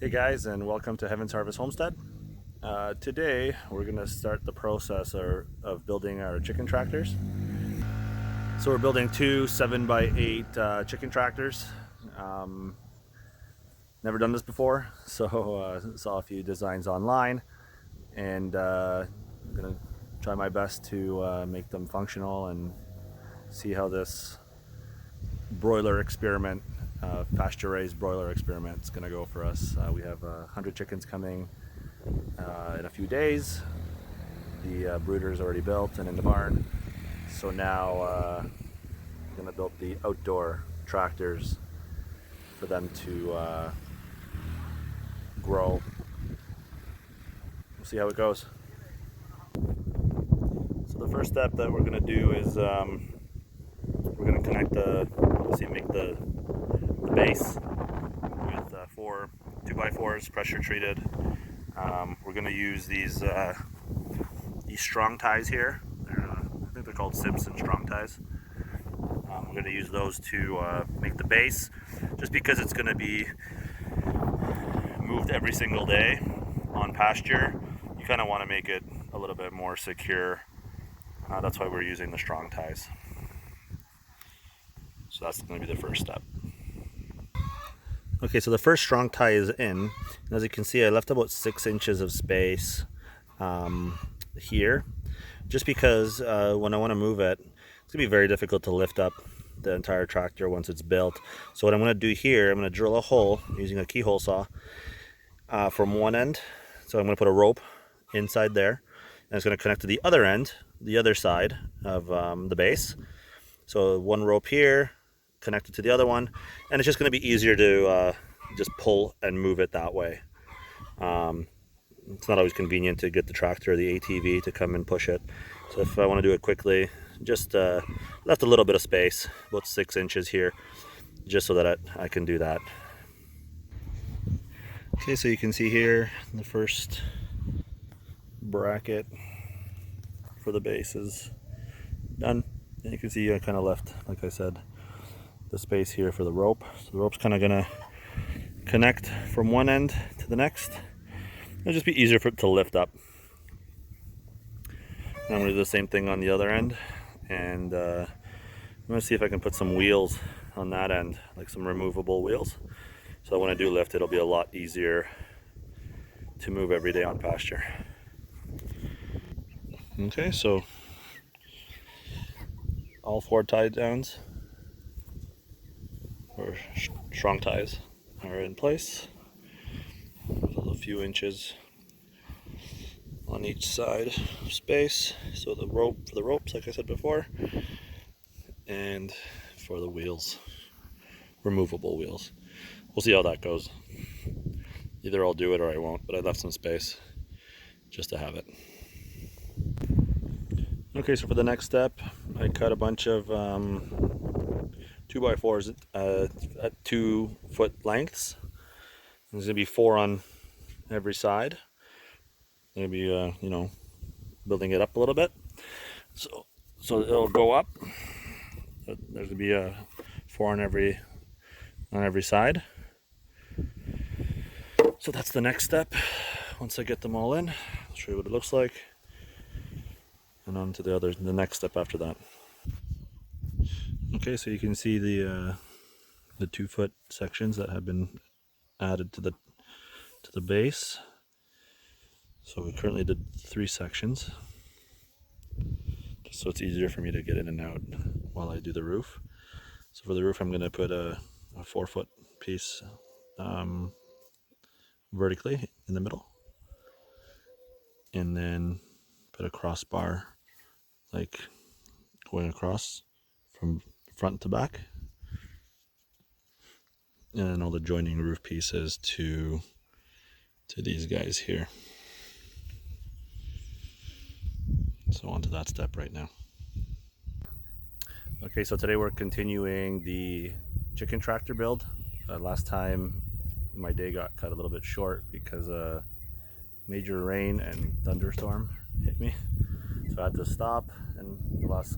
Hey guys, and welcome to Heaven's Harvest Homestead. Today we're going to start the process of building our chicken tractors. So we're building two 7x8 chicken tractors. Never done this before, so saw a few designs online, and I'm going to try my best to make them functional and see how this broiler experiment, pasture-raised broiler experiment, is going to go for us. We have 100 chickens coming in a few days. The brooder is already built and in the barn. So now I'm going to build the outdoor tractors for them to grow. We'll see how it goes. So the first step that we're going to do is we're going to connect obviously make the base with 4 2x4s pressure treated. We're going to use these strong ties here. I think they're called Simpson strong ties. We're going to use those to make the base, just because it's going to be moved every single day on pasture. You kind of want to make it a little bit more secure. That's why we're using the strong ties. So that's going to be the first step. Okay, so the first strong tie is in. And as you can see, I left about 6 inches of space here, just because when I want to move it, it's going to be very difficult to lift up the entire tractor once it's built. So what I'm going to do here, I'm going to drill a hole using a keyhole saw from one end. So I'm going to put a rope inside there, and it's going to connect to the other end, the other side of the base. So one rope here connected to the other one, and it's just going to be easier to just pull and move it that way. It's not always convenient to get the tractor or the ATV to come and push it. So if I want to do it quickly, just left a little bit of space, about 6 inches here, just so that I can do that. Okay, so you can see here the first bracket for the base is done. And you can see I kind of left, like I said, the space here for the rope. So the rope's kind of gonna connect from one end to the next. It'll just be easier for it to lift up. And I'm gonna do the same thing on the other end, and I'm gonna see if I can put some wheels on that end, like some removable wheels. So when I do lift, it'll be a lot easier to move every day on pasture. Okay, so all 4 tie downs, or strong ties, are in place with a few inches on each side of space. So the rope, for the ropes, like I said before, and for the wheels, removable wheels. We'll see how that goes. Either I'll do it or I won't, but I left some space just to have it. Okay, so for the next step, I cut a bunch of 2x4s at 2 foot lengths. There's gonna be 4 on every side. Maybe building it up a little bit. So it'll go up. There's gonna be 4 on every side. So that's the next step. Once I get them all in, I'll show you what it looks like, and on to the next step after that. Okay, so you can see the 2 foot sections that have been added to the base. So we currently did 3 sections, just so it's easier for me to get in and out while I do the roof. So for the roof, I'm going to put a 4 foot piece vertically in the middle, and then put a crossbar like going across from front to back, and then all the joining roof pieces to these guys here. So on to that step right now. Okay, so today we're continuing the chicken tractor build. Last time my day got cut a little bit short because a major rain and thunderstorm hit me, so I had to stop, and the last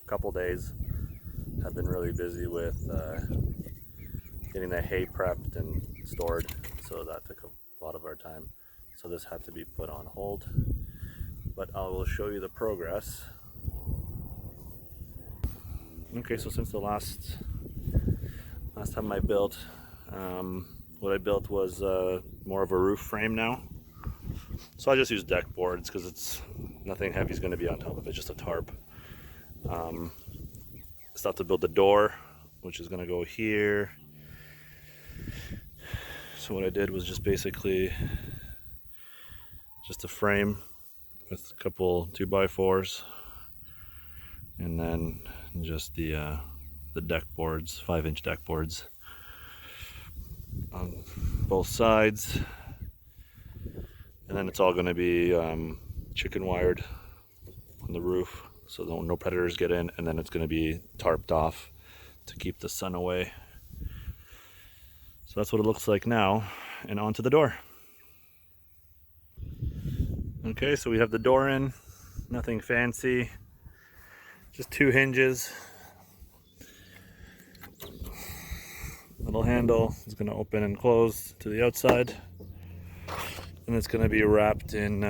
couple days have been really busy with getting the hay prepped and stored. so that took a lot of our time. So this had to be put on hold, but I will show you the progress. Okay, so since the last time I built, what I built was more of a roof frame now. So I just use deck boards because it's nothing heavy is going to be on top of it, just a tarp. Still have to build the door, which is going to go here. So what I did was just basically just a frame with a couple 2x4s, and then just the deck boards, 5-inch deck boards on both sides, and then it's all going to be chicken wired on the roof so no predators get in, and then it's going to be tarped off to keep the sun away. So that's what it looks like now, and onto the door. Okay, so we have the door in, nothing fancy, just 2 hinges. Little handle is going to open and close to the outside, and it's going to be wrapped in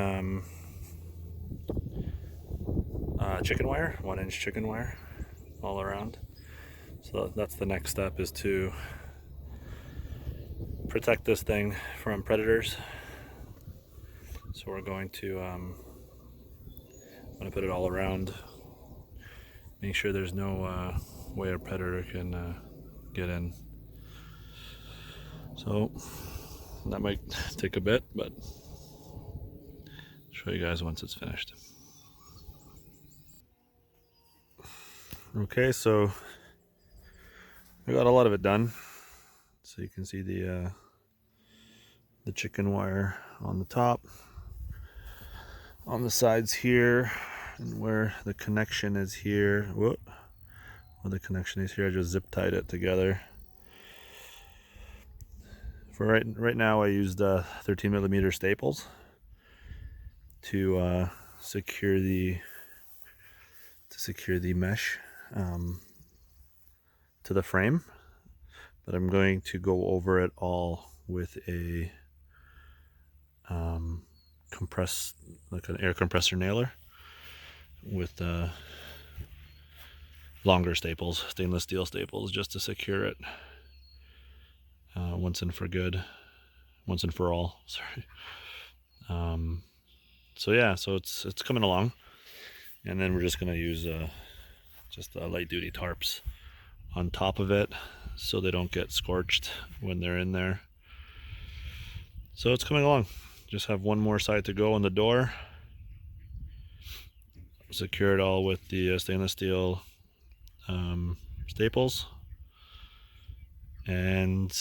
chicken wire, 1-inch chicken wire all around. So that's the next step, is to protect this thing from predators. So we're going to put it all around, make sure there's no way a predator can get in. So that might take a bit, but I'll show you guys once it's finished. Okay, so I got a lot of it done. So you can see the chicken wire on the top, on the sides here, and where the connection is here. Whoop. Where the connection is here, I just zip tied it together. For right now, I used 13mm staples to secure the mesh to the frame, but I'm going to go over it all with a like an air compressor nailer with longer staples, stainless steel staples, just to secure it once and for all. Sorry. So yeah, so it's coming along, and then we're just gonna use just light duty tarps on top of it so they don't get scorched when they're in there. So it's coming along. Just have one more side to go on the door. Secure it all with the stainless steel staples, and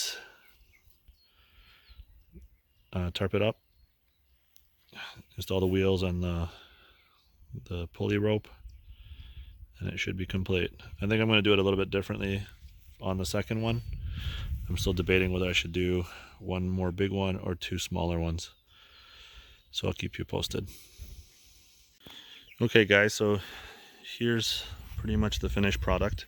tarp it up. Install the wheels and the pulley rope, and it should be complete. I think I'm going to do it a little bit differently on the second one. I'm still debating whether I should do one more big one or 2 smaller ones. So I'll keep you posted. Okay guys, so here's pretty much the finished product.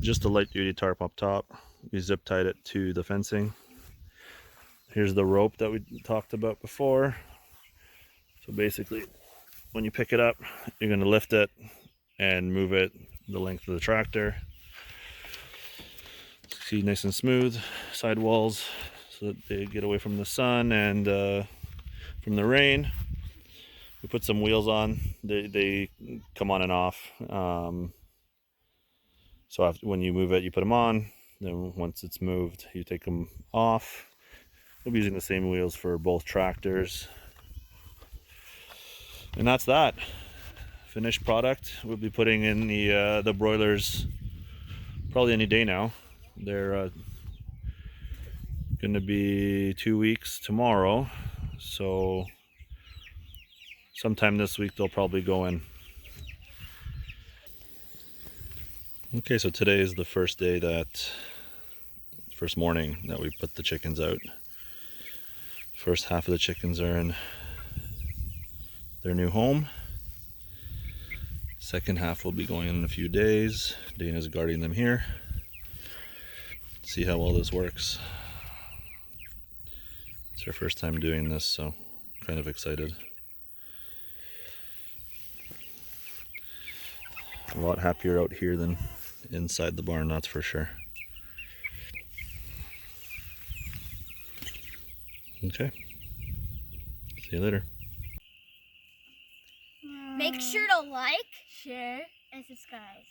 Just a light duty tarp up top. We zip tied it to the fencing. Here's the rope that we talked about before. So basically, when you pick it up, you're going to lift it and move it the length of the tractor. See, nice and smooth side walls so that they get away from the sun and from the rain. We put some wheels on. They come on and off. So when you move it, you put them on. Then once it's moved, you take them off. We'll be using the same wheels for both tractors. And that's that. Finished product. We'll be putting in the broilers probably any day now. They're going to be 2 weeks tomorrow. So sometime this week they'll probably go in. Okay, so today is the first morning that we put the chickens out. First half of the chickens are in their new home. Second half will be going in a few days. Dana's guarding them here. See how all this works. It's our first time doing this, so kind of excited. A lot happier out here than inside the barn, that's for sure. Okay. See you later. Make sure to like, share, and subscribe.